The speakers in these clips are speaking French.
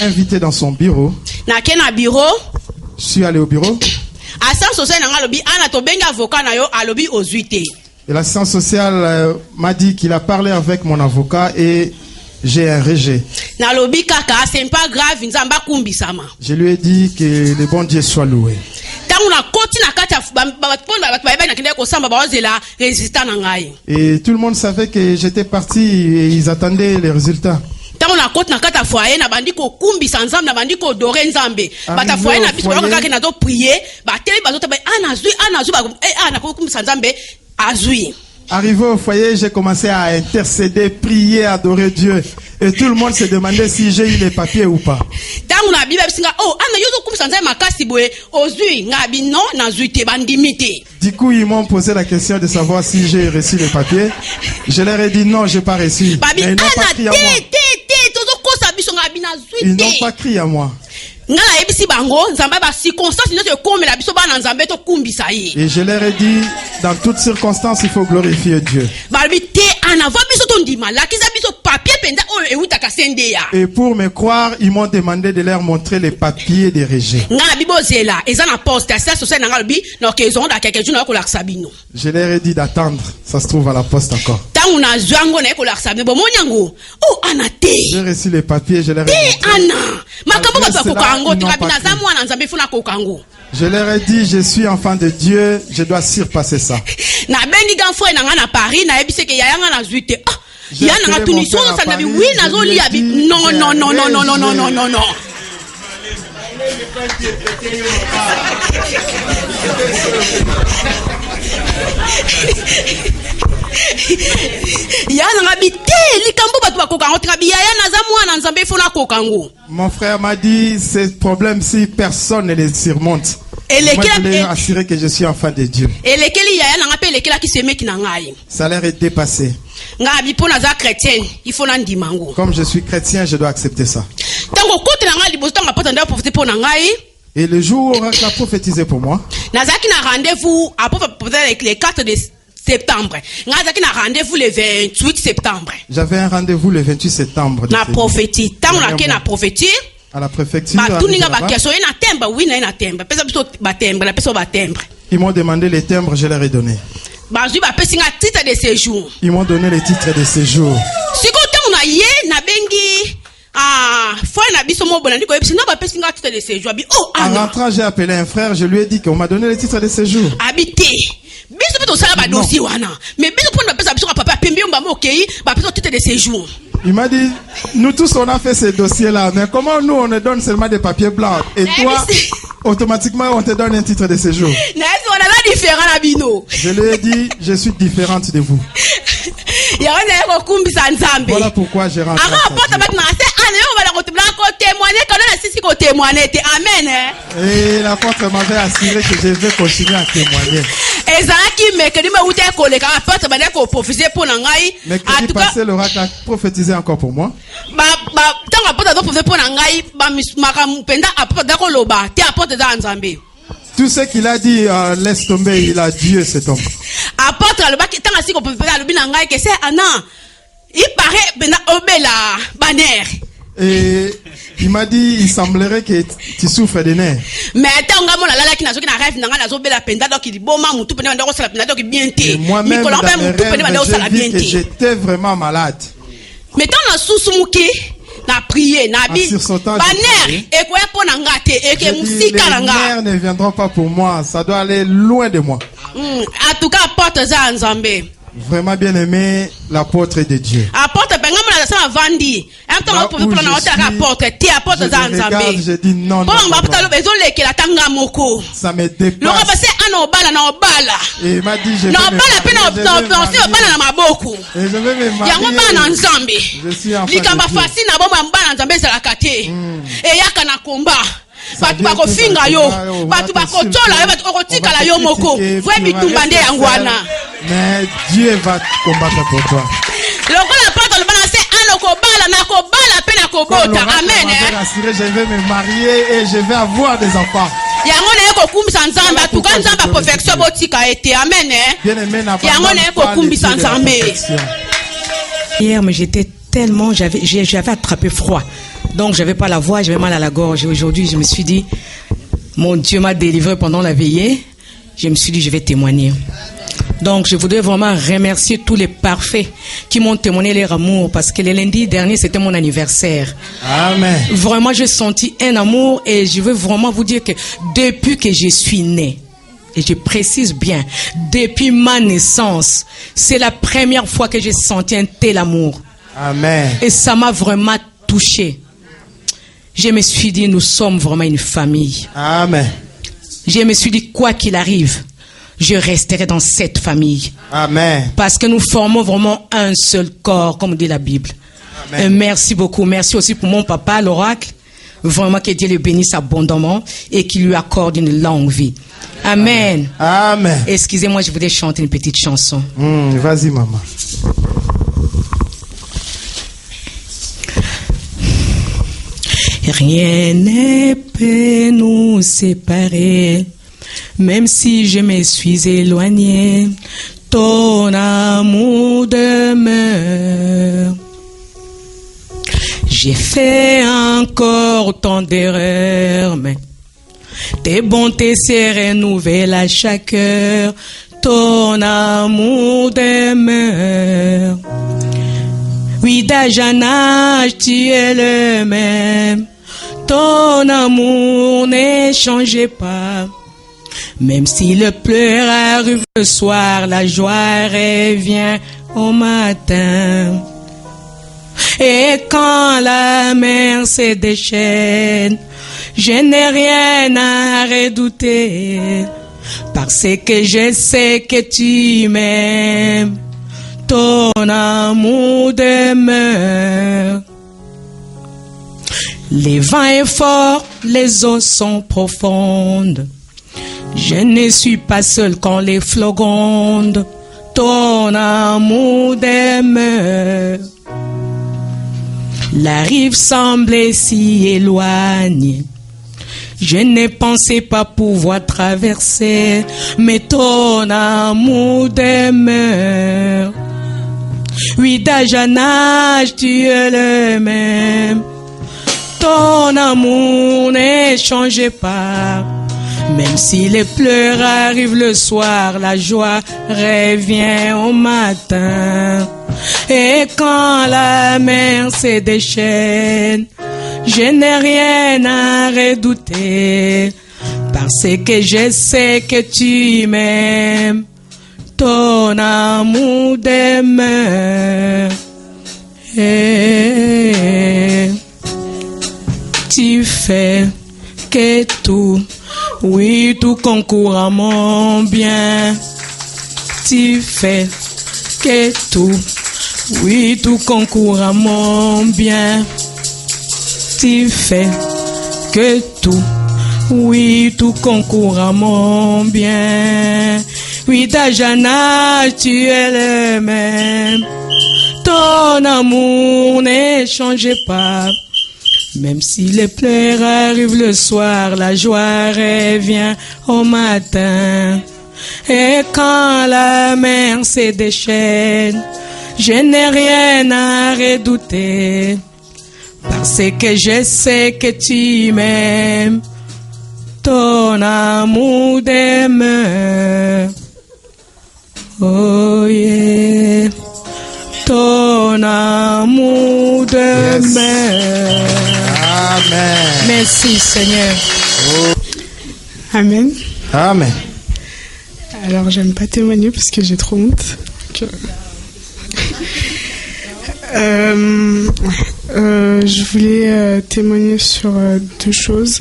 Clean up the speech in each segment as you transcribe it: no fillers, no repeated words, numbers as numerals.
invité dans son bureau. Na kena bureau. Je suis allé au bureau. Assistance sociale na lobi ana to benga avocat na yo alobi ozuite. Et l'assistant social m'a dit qu'il a parlé avec mon avocat et j'ai un rejet. Na lobi kaka c'est pas grave nzamba kumbisama. Je lui ai dit que le bon Dieu soit loué. Et tout le monde savait que j'étais parti et ils attendaient les résultats. Arrivé au foyer, j'ai commencé à intercéder, prier, adorer Dieu. Et tout le monde se demandait si j'ai eu les papiers ou pas. Du coup, ils m'ont posé la question de savoir si j'ai reçu les papiers. Je leur ai dit non, je n'ai pas reçu. Mais ils n'ont pas crié à moi. Ils n'ont pas crié à moi. Et je leur ai dit, dans toutes circonstances, il faut glorifier Dieu. Et pour me croire, ils m'ont demandé de leur montrer les papiers des rejets. Je leur ai dit d'attendre, ça se trouve à la poste encore. J'ai reçu les papiers, je leur ai dit. Je leur ai dit, je suis enfant de Dieu, je dois surpasser ça. Mon frère m'a dit, ces problèmes-ci, personne ne les surmonte. Moi, je voulais assurer que je suis enfant de Dieu. Ça leur est dépassé. Comme je suis chrétien, je dois accepter ça. Et le jour où il a prophétisé pour moi, les 4 de septembre. Rendez-vous le 28 septembre. J'avais un rendez-vous le 28 septembre. Na prophétie. Tant on a qu'à prophétie. À la préfecture. Ils m'ont demandé les timbres, je leur ai donné. Ils m'ont donné les titres de séjour. En rentrant, j'ai appelé un frère, je lui ai dit qu'on m'a donné les titres de séjour. Il m'a dit, nous tous on a fait ces dossiers-là, mais comment nous on ne donne seulement des papiers blancs et toi, automatiquement on te donne un titre de séjour. Je lui ai dit, je suis différente de vous. Voilà pourquoi j'ai rentré. Et l'apôtre m'avait assuré que je vais continuer à témoigner. Mais quand il passait, l'oracle a prophétisé encore pour moi. Tout ce qu'il a dit, laisse tomber, il a Dieu cet homme. Et il m'a dit, il semblerait que tu souffres des nerfs. Et moi-même, dans mes rêves, j'ai vu que j'étais vraiment malade. Na prier, na bi, les nerfs ne viendront pas pour moi, ça doit aller loin de moi. En tout cas, porte ça Nzambe. Vraiment bien aimé, l'apôtre de Dieu. Apôtre, ben on a ça vandi. Un temps on peut prendre la porte, ti apôtre ça Nzambe. Je dis non. Bon, ma porte besoin le la tanga moko. Ça me dépasse. Le passer ana obala na obala. Et il m'a dit je vais. Na obala pe na obala na maboko. Et je vais me marier. Yango bana Nzambe. Je suis enfant. Likamba fasina na bomba mbana Nzambe za la kate. Et yaka na komba. Batu bako finga yo, batu bako tola yo, batu bako tika la yo moko. Vwe bitumba nde yangwana. Mais Dieu va combattre pour toi. Lokola porte le balancer anoko bala na ko bala pe na ko bota. Amen. Je vais me marier et je vais avoir des enfants. Yango na yeko kumbisa Nzambe, atuka Nzambe perfection botika ete. Amen. Bien-aimé n'a pas. Yango na yeko kumbisa Nzambe. Hier, mais j'étais tellement, j'avais attrapé froid. Donc, j'avais pas la voix, j'avais mal à la gorge. Et aujourd'hui, je me suis dit, mon Dieu m'a délivré pendant la veillée. Je me suis dit, je vais témoigner. Donc, je voudrais vraiment remercier tous les parfaits qui m'ont témoigné leur amour parce que le lundi dernier, c'était mon anniversaire. Amen. Vraiment, j'ai senti un amour et je veux vraiment vous dire que depuis que je suis né, et je précise bien, depuis ma naissance, c'est la première fois que j'ai senti un tel amour. Amen. Et ça m'a vraiment touché. Je me suis dit, nous sommes vraiment une famille. Amen. Je me suis dit, quoi qu'il arrive, je resterai dans cette famille. Amen. Parce que nous formons vraiment un seul corps, comme dit la Bible. Amen. Et merci beaucoup. Merci aussi pour mon papa, l'oracle. Vraiment que Dieu le bénisse abondamment et qu'il lui accorde une longue vie. Amen. Amen. Excusez-moi, je voulais chanter une petite chanson. Vas-y, maman. Rien ne peut nous séparer, même si je me suis éloigné, ton amour demeure. J'ai fait encore tant d'erreurs, mais tes bontés se renouvellent à chaque heure, ton amour demeure. Oui, d'âge en âge, tu es le même. Ton amour n'est changé pas. Même si le pleur arrive le soir, la joie revient au matin. Et quand la mer se déchaîne, je n'ai rien à redouter. Parce que je sais que tu m'aimes. Ton amour demeure. Les vents est fort, les eaux sont profondes. Je ne suis pas seul quand les flots grondent. Ton amour demeure. La rive semblait si éloignée. Je ne pensais pas pouvoir traverser, mais ton amour demeure. Oui, d'âge en âge, tu es le même. Ton amour n'est changé pas. Même si les pleurs arrivent le soir, la joie revient au matin. Et quand la mer se déchaîne, je n'ai rien à redouter. Parce que je sais que tu m'aimes. Ton amour demeure. Et tu fais que tout, oui, tout concourt à mon bien. Tu fais que tout, oui, tout concourt à mon bien. Tu fais que tout, oui, tout concourt à mon bien. Oui, d'âge en âge, tu es le même. Ton amour n'est changé pas. Même si les pleurs arrivent le soir, la joie revient au matin. Et quand la mer se déchaîne, je n'ai rien à redouter. Parce que je sais que tu m'aimes. Ton amour demeure. Oh yeah. Ton amour demeure. Amen. Merci Seigneur. Oh. Amen. Amen. Alors j'aime pas témoigner parce que j'ai trop honte. Je voulais témoigner sur deux choses.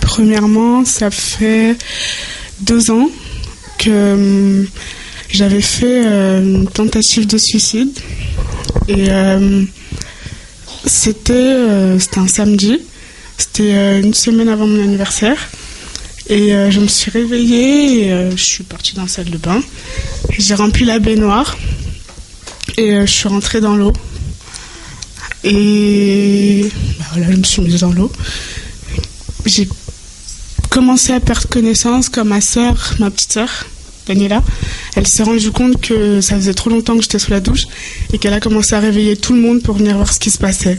Premièrement, ça fait 2 ans que j'avais fait une tentative de suicide. Et c'était un samedi. C'était une semaine avant mon anniversaire. Et je me suis réveillée et je suis partie dans la salle de bain. J'ai rempli la baignoire et je suis rentrée dans l'eau. Et voilà, je me suis mise dans l'eau. J'ai commencé à perdre connaissance comme ma petite sœur, Daniela. Elle s'est rendue compte que ça faisait trop longtemps que j'étais sous la douche et qu'elle a commencé à réveiller tout le monde pour venir voir ce qui se passait.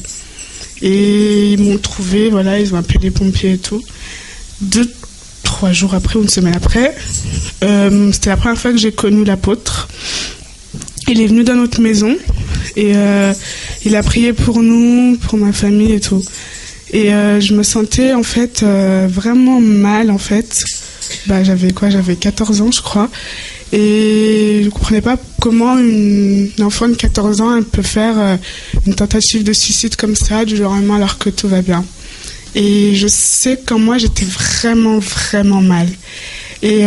Et ils m'ont trouvé, voilà, ils ont appelé les pompiers et tout. 2-3 jours après, ou une semaine après, c'était la première fois que j'ai connu l'apôtre. Il est venu dans notre maison et il a prié pour nous, pour ma famille et tout. Et je me sentais en fait vraiment mal en fait. J'avais 14 ans je crois. Et je ne comprenais pas comment une enfant de 14 ans elle peut faire une tentative de suicide comme ça du jour au lendemain alors que tout va bien. Et je sais que moi j'étais vraiment vraiment mal. Et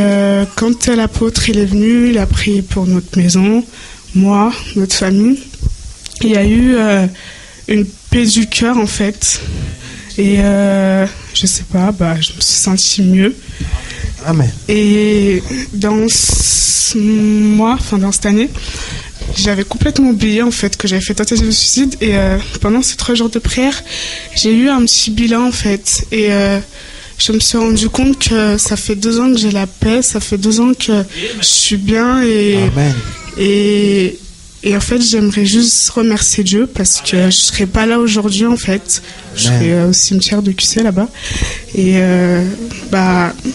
quand l'apôtre il est venu, il a prié pour notre maison, moi, notre famille. Il y a eu une paix du cœur en fait. Et je sais pas, je me suis sentie mieux. Amen. Et dans cette année, j'avais complètement oublié en fait que j'avais fait tentative de suicide. Et pendant ces 3 jours de prière, j'ai eu un petit bilan en fait. Et je me suis rendu compte que ça fait 2 ans que j'ai la paix, ça fait 2 ans que je suis bien. Amen. Et en fait, j'aimerais juste remercier Dieu parce que je ne serais pas là aujourd'hui, en fait. Je serais au cimetière de QC, là-bas. Et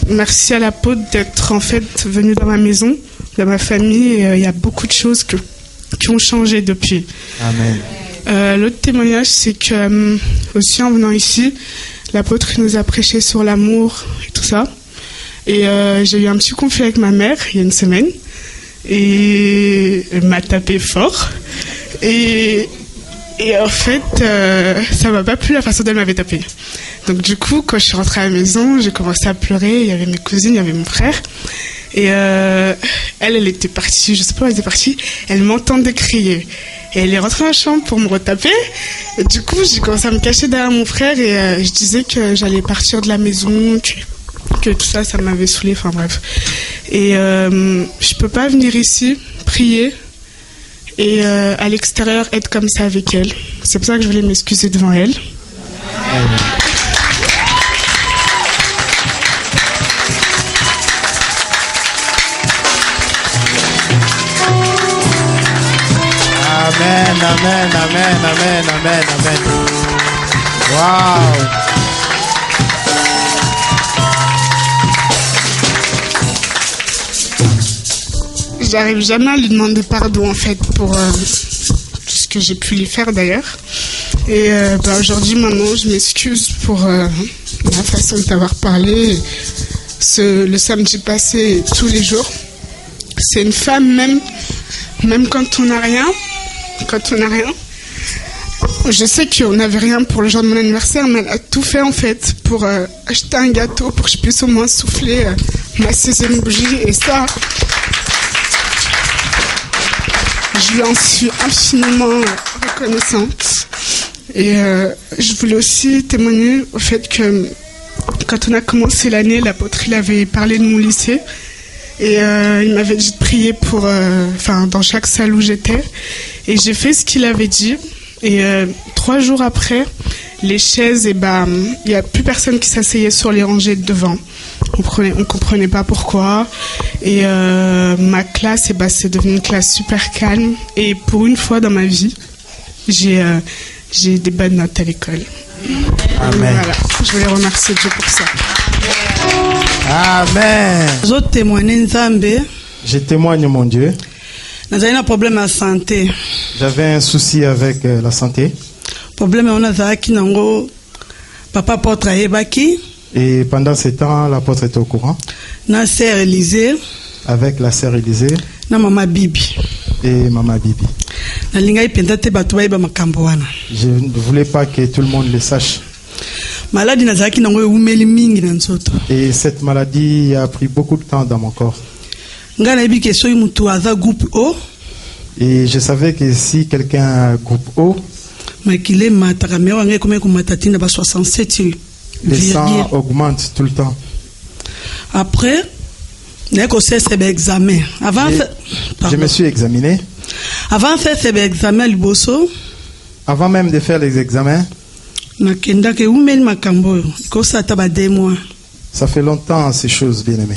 merci à l'apôtre d'être, en fait, venu dans ma maison, dans ma famille. Il y a beaucoup de choses qui ont changé depuis. Amen. L'autre témoignage, c'est que, aussi, en venant ici, l'apôtre nous a prêché sur l'amour et tout ça. Et j'ai eu un petit conflit avec ma mère il y a une semaine. Et elle m'a tapé fort. Et en fait, ça m'a pas plu la façon dont elle m'avait tapé. Donc du coup, quand je suis rentrée à la maison, j'ai commencé à pleurer. Il y avait mes cousines, il y avait mon frère. Et elle était partie, je sais pas où elle était partie. Elle m'entendait crier. Et elle est rentrée dans la chambre pour me retaper. Et du coup, j'ai commencé à me cacher derrière mon frère. Et je disais que j'allais partir de la maison, que tout ça, ça m'avait saoulée, enfin bref. Et je peux pas venir ici prier et à l'extérieur être comme ça avec elle. C'est pour ça que je voulais m'excuser devant elle. Amen, amen, amen, amen, amen, amen. Wow. J'arrive jamais à lui demander pardon en fait pour tout ce que j'ai pu lui faire d'ailleurs. Et aujourd'hui maintenant je m'excuse pour ma façon de t'avoir parlé le samedi passé tous les jours. C'est une femme même quand on n'a rien. Je sais qu'on n'avait rien pour le jour de mon anniversaire, mais elle a tout fait en fait pour acheter un gâteau pour que je puisse au moins souffler ma 16e bougie. Et ça, je lui en suis infiniment reconnaissante. Et je voulais aussi témoigner au fait que quand on a commencé l'année, l'apôtre il avait parlé de mon lycée. Et il m'avait dit de prier pour, dans chaque salle où j'étais. Et j'ai fait ce qu'il avait dit. Et 3 jours après, les chaises, il n'y a plus personne qui s'asseyait sur les rangées de devant. On comprenait pas pourquoi. Et ma classe, c'est devenu une classe super calme. Et pour une fois dans ma vie, j'ai des bonnes notes à l'école. Amen. Voilà, je voulais remercier Dieu pour ça. Amen. Je témoigne mon Dieu. J'avais un problème à santé. J'avais un souci avec la santé. Problème on a papa apôtre Ebaki. Et pendant ce temps, l'apôtre était au courant. Na sœur Élisée. Avec la sœur Élisée. Na maman Bibi. Et maman Bibi. Na linga ipendate batu ba makambo wana. Je ne voulais pas que tout le monde le sache. Maladie nazaki nango umeli mingi na nzoto. Et cette maladie a pris beaucoup de temps dans mon corps. Et je savais que si quelqu'un a groupe O, le sang augmente tout le temps. Après, je me suis examiné. Avant même de faire les examens, ça fait longtemps ces choses, bien aimées.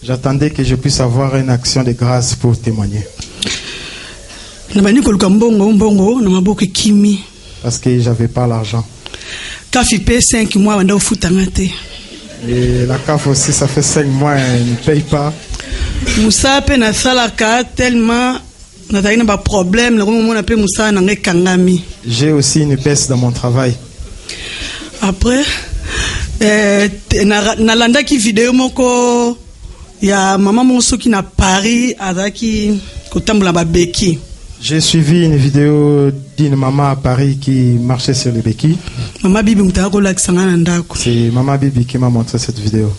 J'attendais que je puisse avoir une action de grâce pour témoigner. Parce que j'avais pas l'argent. Et la CAF aussi, ça fait 5 mois, elle ne paye pas. J'ai aussi une baisse dans mon travail. Après, nalanda ki vidéo moko ya maman monso qui na Paris azaki kotambola ba beki. J'ai suivi une vidéo d'une maman à Paris qui marchait sur les béquilles. Maman Bibi mutako la kisanga na ndako. C'est maman Bibi qui m'a montré cette vidéo.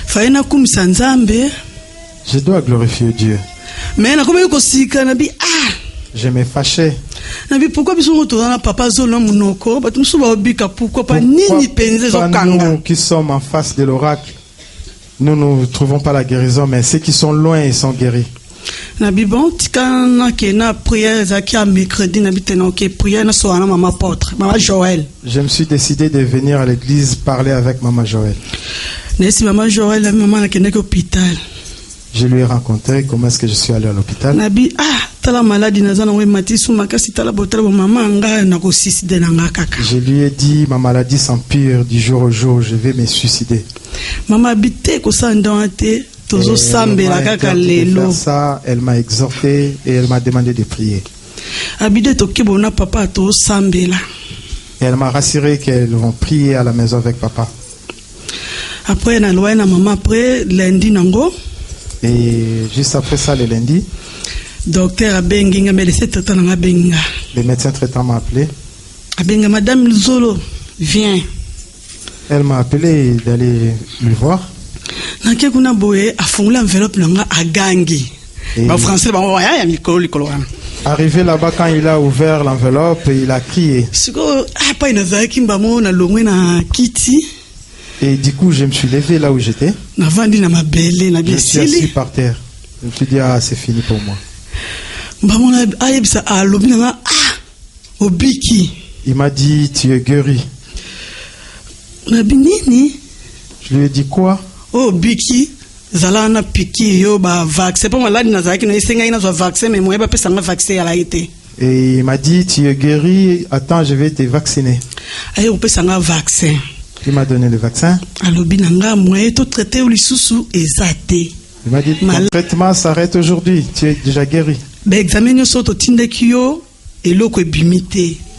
Faina kumisa Nzambe. Je dois glorifier Dieu. Mais na komi ko sika na bi je me fâchais. Pourquoi papa nous qui sommes en face de l'oracle, nous ne trouvons pas la guérison, mais ceux qui sont loin, ils sont guéris. Je me suis décidé de venir à l'église parler avec maman Joël. Je lui ai rencontré comment est-ce que je suis allé à l'hôpital. Je lui ai dit ma maladie s'empire du jour au jour, je vais me suicider. Elle m'a exhorté et elle m'a demandé de prier. Et elle m'a rassuré qu'elles vont prier à la maison avec papa. Après, lundi nango. Et juste après ça, le lundi, le médecin traitant m'a appelé. Madame Zolo, viens. Elle m'a appelé d'aller lui voir. Arrivé là-bas, quand il a ouvert l'enveloppe, il a crié. Et du coup, je me suis levé là où j'étais. Je suis assis par terre. Je me suis dit, c'est fini pour moi. Il m'a dit, tu es guéri. Je lui ai dit quoi? Oh, Biki, Zalana Piki, yo, vaccin. Pour moi, là, et il m'a dit, tu es guéri, attends, je vais te vacciner. Il m'a donné le vaccin. Il m'a dit, ton traitement s'arrête aujourd'hui, tu es déjà guéri.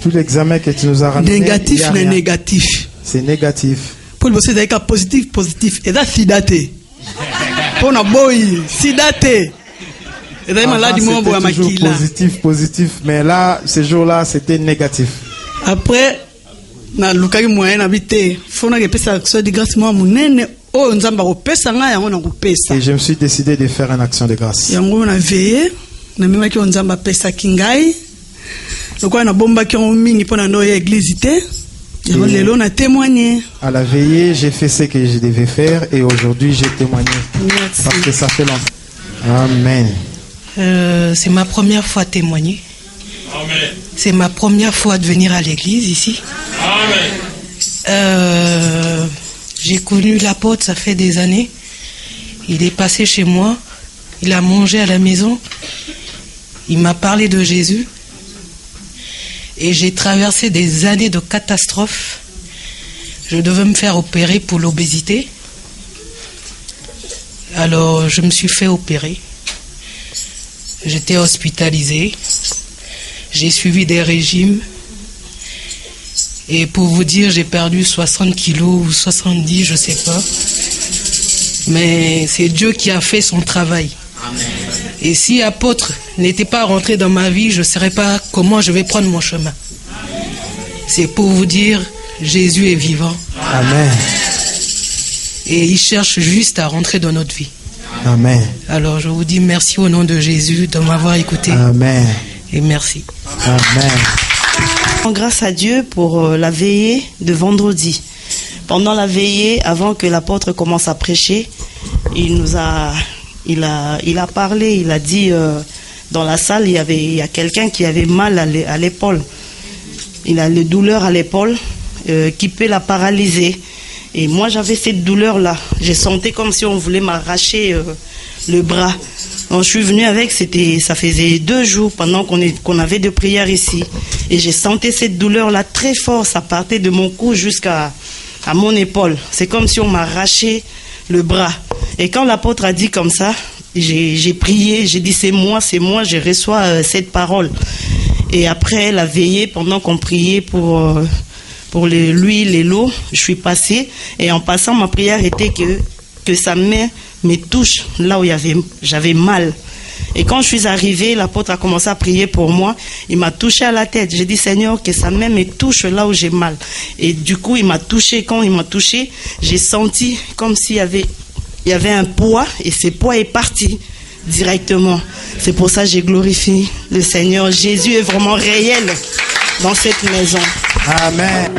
Tout l'examen que tu nous as ramené, négatif. C'est négatif. Pour le bosser positif. Et là, sidate. Pour na boy, sidate. Et là, maladie positif. Mais là, ce jour-là, c'était négatif. Après, na lukaki moyen habité. Faut na gepesa action de grâce moi munene. Oh, nzamba kopesa nga yango na kopesa. Et je me suis décidé de faire une action de grâce. Yango na veillé. Na mema ki nzamba pesa kingai. Lokwa na bomba ki on mingi pona no église té. À la veillée, j'ai fait ce que je devais faire et aujourd'hui j'ai témoigné. Merci. Parce que ça fait longtemps. Amen. C'est ma première fois à témoigner. Amen. C'est ma première fois de venir à l'église ici. Amen. J'ai connu l'apôtre, ça fait des années. Il est passé chez moi. Il a mangé à la maison. Il m'a parlé de Jésus. Et j'ai traversé des années de catastrophes. Je devais me faire opérer pour l'obésité. Alors, je me suis fait opérer. J'étais hospitalisée. J'ai suivi des régimes. Et pour vous dire, j'ai perdu 60 kilos ou 70, je ne sais pas. Mais c'est Dieu qui a fait son travail. Amen. Et si apôtre n'était pas rentré dans ma vie, je ne saurais pas comment je vais prendre mon chemin. C'est pour vous dire, Jésus est vivant. Amen. Et il cherche juste à rentrer dans notre vie. Amen. Alors je vous dis merci au nom de Jésus de m'avoir écouté. Amen. Et merci. Amen. Grâce à Dieu pour la veillée de vendredi. Pendant la veillée, avant que l'apôtre commence à prêcher, il a parlé, il a dit dans la salle, il y a quelqu'un qui avait mal à l'épaule. Il a les douleurs à l'épaule qui peut la paralyser. Et moi j'avais cette douleur-là. J'ai senti comme si on voulait m'arracher le bras. Donc, je suis venue avec, ça faisait 2 jours pendant qu'on avait de prières ici. Et j'ai senti cette douleur-là très fort, ça partait de mon cou jusqu'à mon épaule. C'est comme si on m'arrachait le bras. Et quand l'apôtre a dit comme ça, j'ai prié, j'ai dit c'est moi, je reçois cette parole. Et après la veillée, pendant qu'on priait pour l'huile et l'eau, je suis passée. Et en passant, ma prière était que sa main me touche là où j'avais mal. Et quand je suis arrivée, l'apôtre a commencé à prier pour moi. Il m'a touché à la tête. J'ai dit, Seigneur, que sa main me touche là où j'ai mal. Et du coup, il m'a touché. Quand il m'a touché, j'ai senti comme s'il y avait un poids. Et ce poids est parti directement. C'est pour ça que j'ai glorifié le Seigneur. Jésus est vraiment réel dans cette maison. Amen.